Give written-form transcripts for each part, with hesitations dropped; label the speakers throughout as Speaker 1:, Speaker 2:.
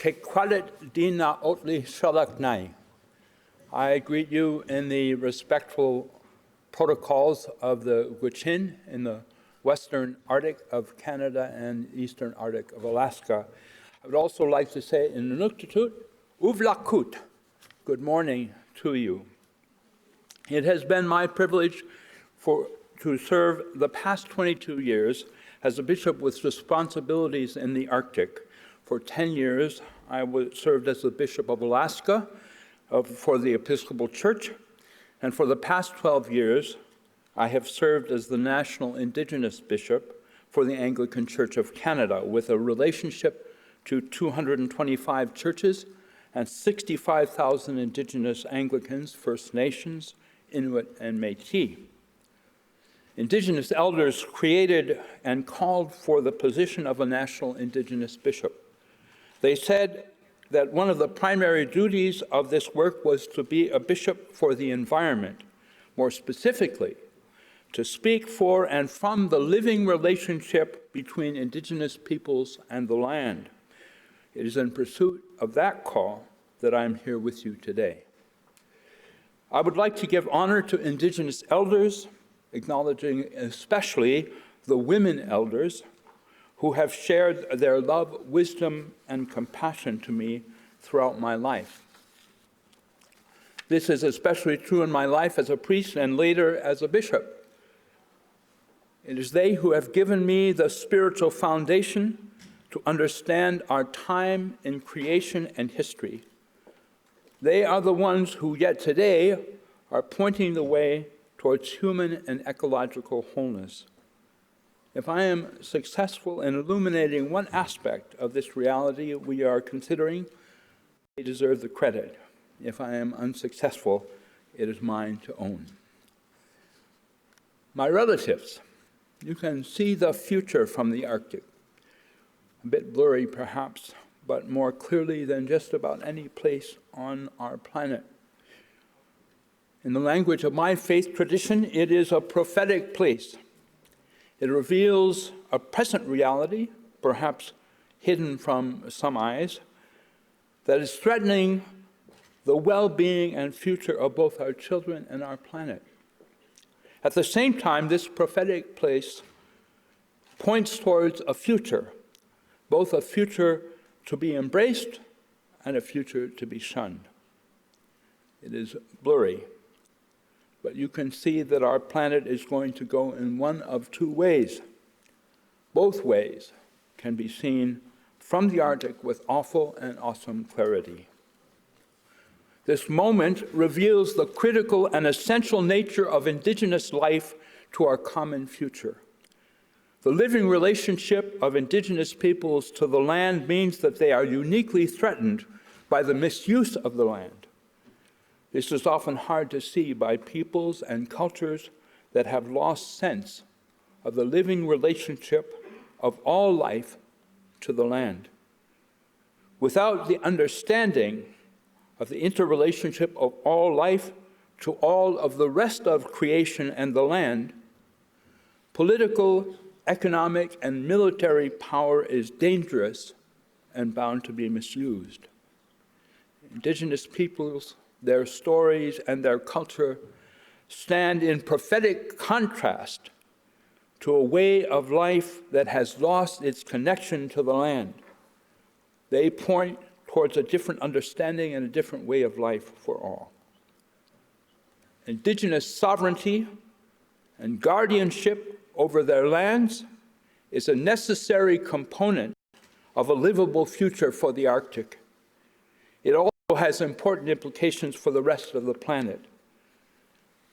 Speaker 1: Kekwalit dina otli shalaknai. I greet you in the respectful protocols of the Gwich'in in the Western Arctic of Canada and Eastern Arctic of Alaska. I would also like to say in Inuktitut, Uvlakut, good morning to you. It has been my privilege to serve the past 22 years as a bishop with responsibilities in the Arctic. For 10 years, I served as the Bishop of Alaska for the Episcopal Church, and for the past 12 years, I have served as the National Indigenous Bishop for the Anglican Church of Canada, with a relationship to 225 churches and 65,000 Indigenous Anglicans, First Nations, Inuit, and Métis. Indigenous elders created and called for the position of a National Indigenous Bishop. They said that one of the primary duties of this work was to be a bishop for the environment, more specifically, to speak for and from the living relationship between Indigenous peoples and the land. It is in pursuit of that call that I am here with you today. I would like to give honor to Indigenous elders, acknowledging especially the women elders who have shared their love, wisdom, and compassion to me throughout my life. This is especially true in my life as a priest and later as a bishop. It is they who have given me the spiritual foundation to understand our time in creation and history. They are the ones who yet today are pointing the way towards human and ecological wholeness. If I am successful in illuminating one aspect of this reality we are considering, they deserve the credit. If I am unsuccessful, it is mine to own. My relatives, you can see the future from the Arctic. A bit blurry perhaps, but more clearly than just about any place on our planet. In the language of my faith tradition, it is a prophetic place. It reveals a present reality, perhaps hidden from some eyes, that is threatening the well-being and future of both our children and our planet. At the same time, this prophetic place points towards a future, both a future to be embraced and a future to be shunned. It is blurry, but you can see that our planet is going to go in one of two ways. Both ways can be seen from the Arctic with awful and awesome clarity. This moment reveals the critical and essential nature of Indigenous life to our common future. The living relationship of Indigenous peoples to the land means that they are uniquely threatened by the misuse of the land. This is often hard to see by peoples and cultures that have lost sense of the living relationship of all life to the land. Without the understanding of the interrelationship of all life to all of the rest of creation and the land, political, economic, and military power is dangerous and bound to be misused. Indigenous peoples, their stories, and their culture stand in prophetic contrast to a way of life that has lost its connection to the land. They point towards a different understanding and a different way of life for all. Indigenous sovereignty and guardianship over their lands is a necessary component of a livable future for the Arctic. It also has important implications for the rest of the planet.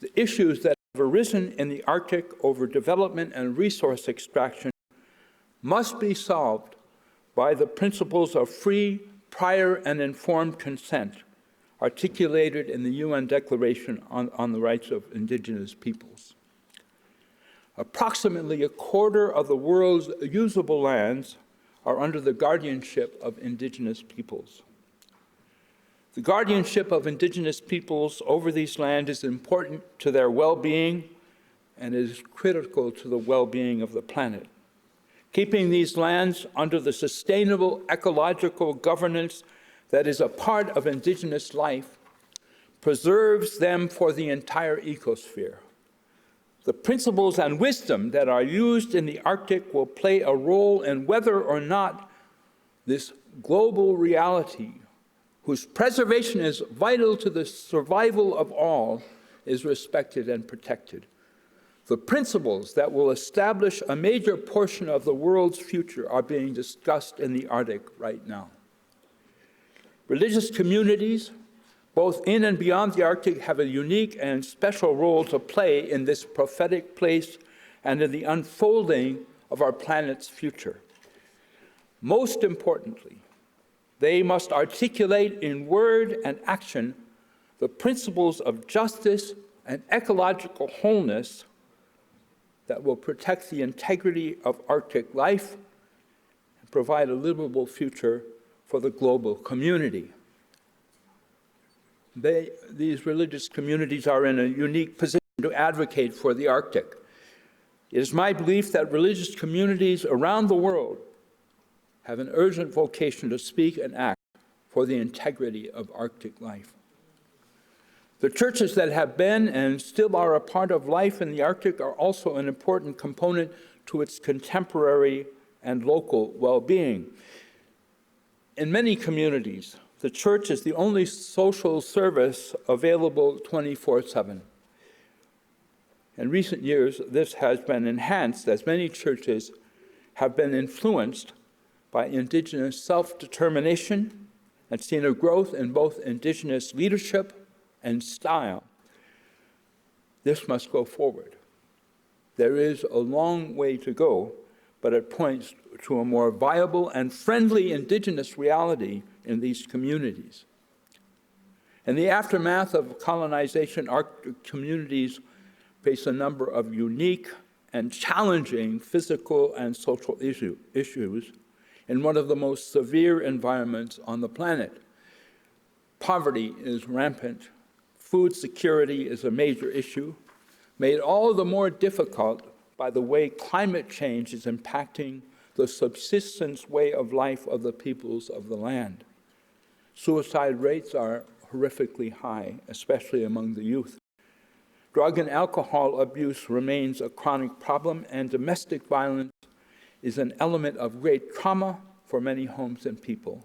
Speaker 1: The issues that have arisen in the Arctic over development and resource extraction must be solved by the principles of free, prior, and informed consent articulated in the UN Declaration on the Rights of Indigenous Peoples. Approximately a quarter of the world's usable lands are under the guardianship of Indigenous peoples. The guardianship of Indigenous peoples over these lands is important to their well-being and is critical to the well-being of the planet. Keeping these lands under the sustainable ecological governance that is a part of Indigenous life preserves them for the entire ecosphere. The principles and wisdom that are used in the Arctic will play a role in whether or not this global reality, whose preservation is vital to the survival of all, is respected and protected. The principles that will establish a major portion of the world's future are being discussed in the Arctic right now. Religious communities, both in and beyond the Arctic, have a unique and special role to play in this prophetic place and in the unfolding of our planet's future. Most importantly, they must articulate in word and action the principles of justice and ecological wholeness that will protect the integrity of Arctic life and provide a livable future for the global community. These religious communities are in a unique position to advocate for the Arctic. It is my belief that religious communities around the world have an urgent vocation to speak and act for the integrity of Arctic life. The churches that have been and still are a part of life in the Arctic are also an important component to its contemporary and local well-being. In many communities, the church is the only social service available 24/7. In recent years, this has been enhanced as many churches have been influenced by Indigenous self-determination and seen a growth in both Indigenous leadership and style. This must go forward. There is a long way to go, but it points to a more viable and friendly Indigenous reality in these communities. In the aftermath of colonization, Arctic communities face a number of unique and challenging physical and social issues in one of the most severe environments on the planet. Poverty is rampant. Food security is a major issue, made all the more difficult by the way climate change is impacting the subsistence way of life of the peoples of the land. Suicide rates are horrifically high, especially among the youth. Drug and alcohol abuse remains a chronic problem, and domestic violence is an element of great trauma for many homes and people.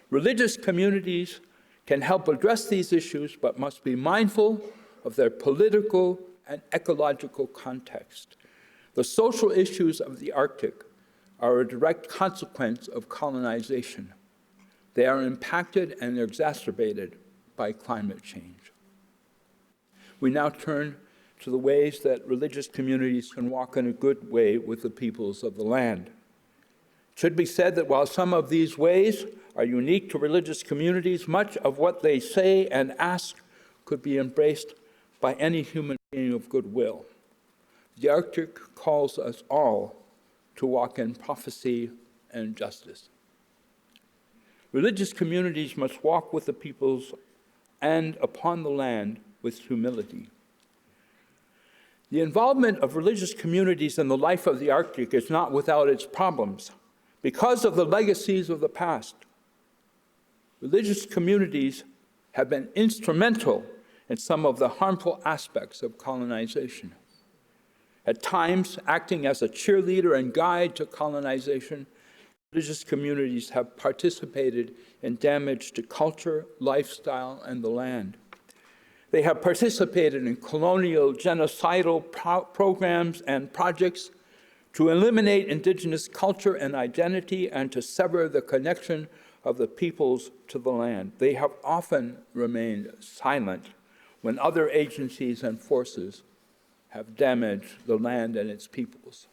Speaker 1: Religious communities can help address these issues, but must be mindful of their political and ecological context. The social issues of the Arctic are a direct consequence of colonization. They are impacted and exacerbated by climate change. We now turn to the ways that religious communities can walk in a good way with the peoples of the land. It should be said that while some of these ways are unique to religious communities, much of what they say and ask could be embraced by any human being of goodwill. The Arctic calls us all to walk in prophecy and justice. Religious communities must walk with the peoples and upon the land with humility. The involvement of religious communities in the life of the Arctic is not without its problems. Because of the legacies of the past, religious communities have been instrumental in some of the harmful aspects of colonization. At times, acting as a cheerleader and guide to colonization, religious communities have participated in damage to culture, lifestyle, and the land. They have participated in colonial genocidal programs and projects to eliminate Indigenous culture and identity and to sever the connection of the peoples to the land. They have often remained silent when other agencies and forces have damaged the land and its peoples.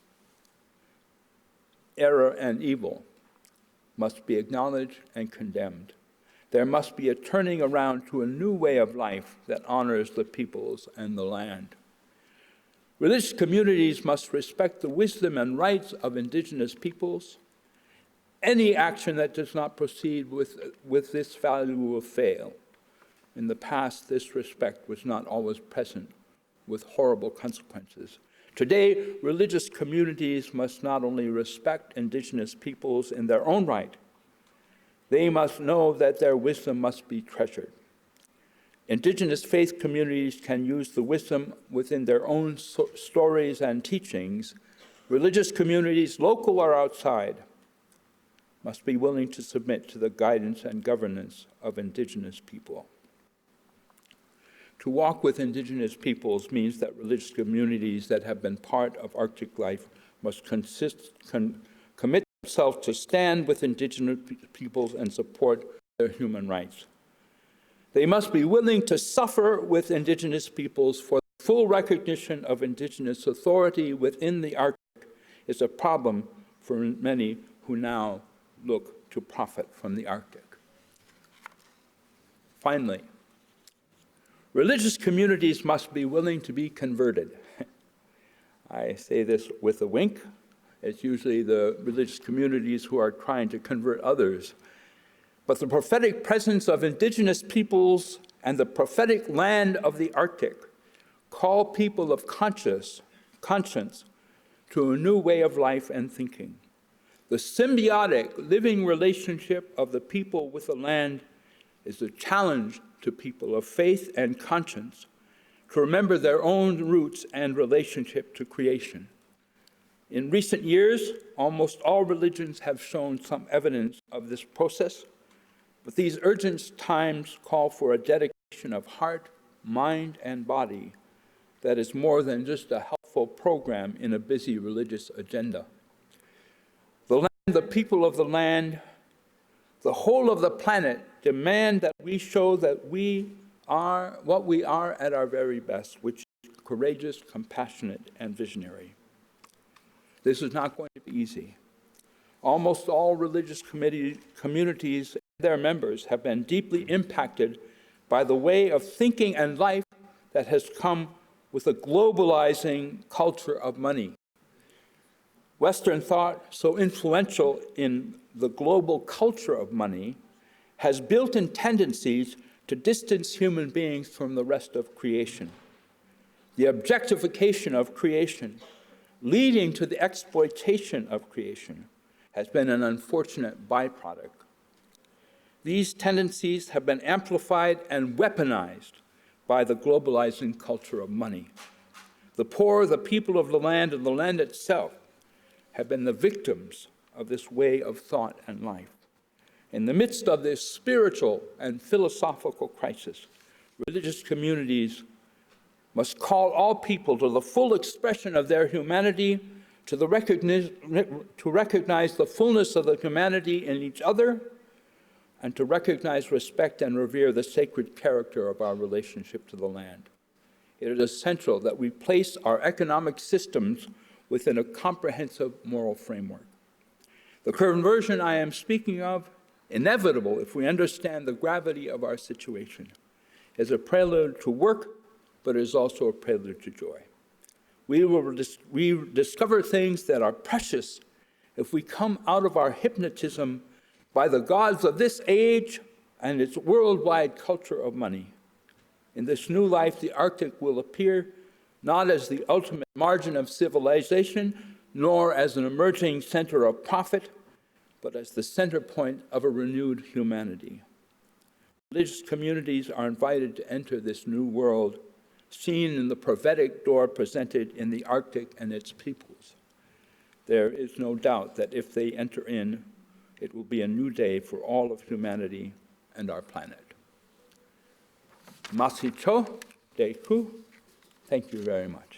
Speaker 1: Error and evil must be acknowledged and condemned. There must be a turning around to a new way of life that honors the peoples and the land. Religious communities must respect the wisdom and rights of Indigenous peoples. Any action that does not proceed with this value will fail. In the past, this respect was not always present, with horrible consequences. Today, religious communities must not only respect Indigenous peoples in their own right, they must know that their wisdom must be treasured. Indigenous faith communities can use the wisdom within their own stories and teachings. Religious communities, local or outside, must be willing to submit to the guidance and governance of Indigenous people. To walk with Indigenous peoples means that religious communities that have been part of Arctic life must commit themselves to stand with Indigenous peoples and support their human rights. They must be willing to suffer with Indigenous peoples, for the full recognition of Indigenous authority within the Arctic is a problem for many who now look to profit from the Arctic. Finally, religious communities must be willing to be converted. I say this with a wink. It's usually the religious communities who are trying to convert others. But the prophetic presence of Indigenous peoples and the prophetic land of the Arctic call people of conscience to a new way of life and thinking. The symbiotic living relationship of the people with the land is a challenge to people of faith and conscience to remember their own roots and relationship to creation. In recent years, almost all religions have shown some evidence of this process, but these urgent times call for a dedication of heart, mind, and body that is more than just a helpful program in a busy religious agenda. The land, the people of the land, the whole of the planet demand that we show that we are what we are at our very best, which is courageous, compassionate, and visionary. This is not going to be easy. Almost all religious communities and their members have been deeply impacted by the way of thinking and life that has come with a globalizing culture of money. Western thought, so influential in the global culture of money, has built-in tendencies to distance human beings from the rest of creation. The objectification of creation, leading to the exploitation of creation, has been an unfortunate byproduct. These tendencies have been amplified and weaponized by the globalizing culture of money. The poor, the people of the land, and the land itself have been the victims of this way of thought and life. In the midst of this spiritual and philosophical crisis, religious communities must call all people to the full expression of their humanity, to recognize the fullness of the humanity in each other, and to recognize, respect, and revere the sacred character of our relationship to the land. It is essential that we place our economic systems within a comprehensive moral framework. The conversion I am speaking of, inevitable if we understand the gravity of our situation, is a prelude to work, but is also a prelude to joy. We will discover things that are precious if we come out of our hypnotism by the gods of this age and its worldwide culture of money. In this new life, the Arctic will appear not as the ultimate margin of civilization, nor as an emerging center of profit, but as the center point of a renewed humanity. Religious communities are invited to enter this new world, seen in the prophetic door presented in the Arctic and its peoples. There is no doubt that if they enter in, it will be a new day for all of humanity and our planet. Masicho Deku, thank you very much.